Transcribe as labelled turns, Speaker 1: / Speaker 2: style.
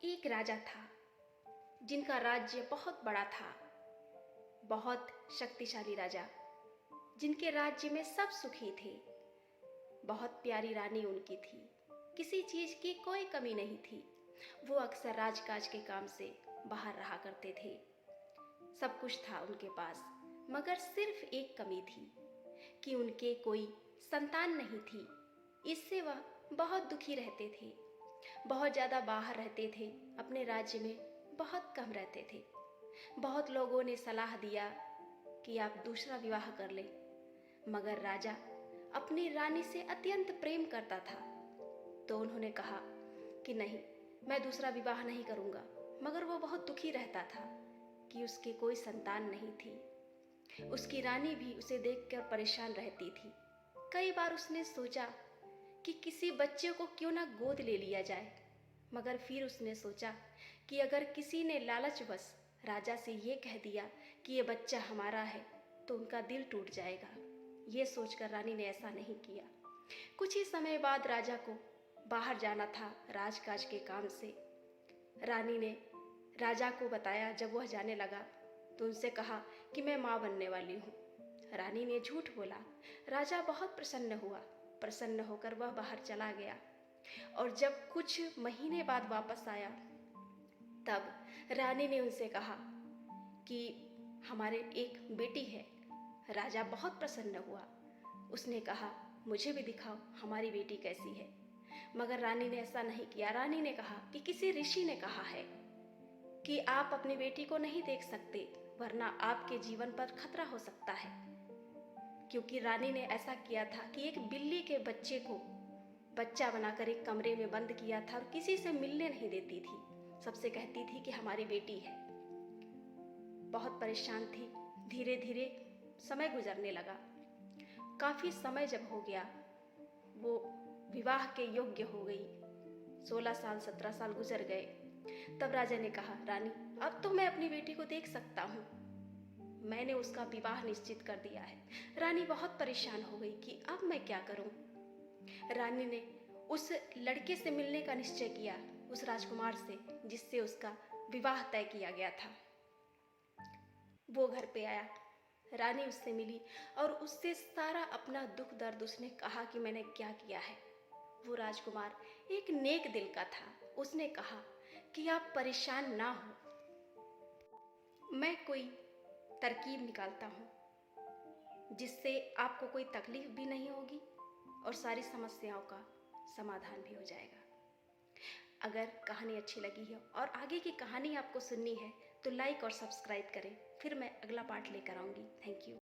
Speaker 1: एक राजा था जिनका राज्य बहुत बड़ा था। बहुत शक्तिशाली राजा जिनके राज्य में सब सुखी थे। बहुत प्यारी रानी उनकी थी, किसी चीज की कोई कमी नहीं थी। वो अक्सर राजकाज के काम से बाहर रहा करते थे। सब कुछ था उनके पास, मगर सिर्फ एक कमी थी कि उनके कोई संतान नहीं थी। इससे वह बहुत दुखी रहते थे। बहुत ज़्यादा बाहर रहते थे, अपने राज्य में बहुत कम रहते थे। बहुत लोगों ने सलाह दिया कि आप दूसरा विवाह कर लें, मगर राजा अपनी रानी से अत्यंत प्रेम करता था। तो उन्होंने कहा कि नहीं, मैं दूसरा विवाह नहीं करूँगा। मगर वो बहुत दुखी रहता था कि उसके कोई संतान नहीं थी। उसकी रानी भी उसे देखकर परेशान रहती थी। कई बार उसने सोचा कि किसी बच्चे को क्यों ना गोद ले लिया जाए, मगर फिर उसने सोचा कि अगर किसी ने लालचवश राजा से ये कह दिया कि ये बच्चा हमारा है तो उनका दिल टूट जाएगा। ये सोचकर रानी ने ऐसा नहीं किया। कुछ ही समय बाद राजा को बाहर जाना था राजकाज के काम से। रानी ने राजा को बताया। जब वह जाने लगा तो उनसे कहा कि मैं माँ बनने वाली हूँ। रानी ने झूठ बोला। राजा बहुत प्रसन्न हुआ। प्रसन्न होकर वह बाहर चला गया और जब कुछ महीने बाद वापस आया तब रानी ने उनसे कहा कि हमारे एक बेटी है। राजा बहुत प्रसन्न हुआ। उसने कहा मुझे भी दिखाओ हमारी बेटी कैसी है। मगर रानी ने ऐसा नहीं किया। रानी ने कहा कि किसी ऋषि ने कहा है कि आप अपनी बेटी को नहीं देख सकते, वरना आपके जीवन पर खतरा हो सकता है। क्योंकि रानी ने ऐसा किया था कि एक बिल्ली के बच्चे को बच्चा बनाकर एक कमरे में बंद किया था और किसी से मिलने नहीं देती थी। सबसे कहती थी कि हमारी बेटी है। बहुत परेशान थी। धीरे धीरे समय गुजरने लगा। काफी समय जब हो गया, वो विवाह के योग्य हो गई। 16 साल 17 साल गुजर गए। तब राजा ने कहा रानी, अब तो मैं अपनी बेटी को देख सकता हूँ। मैंने उसका विवाह निश्चित कर दिया है। रानी बहुत परेशान हो गई कि अब मैं क्या करूं। रानी ने उस लड़के से मिलने का निश्चय किया, उस राजकुमार से जिससे उसका विवाह तय किया गया था। वो घर पे आया। रानी उससे मिली और उससे सारा अपना दुख दर्द उसने कहा कि मैंने क्या किया है। वो राजकुमार एक नेक दिल का था। उसने कहा कि आप परेशान ना हो, मैं कोई तरकीब निकालता हूँ जिससे आपको कोई तकलीफ भी नहीं होगी और सारी समस्याओं का समाधान भी हो जाएगा। अगर कहानी अच्छी लगी है और आगे की कहानी आपको सुननी है तो लाइक और सब्सक्राइब करें। फिर मैं अगला पार्ट लेकर आऊँगी। Thank you.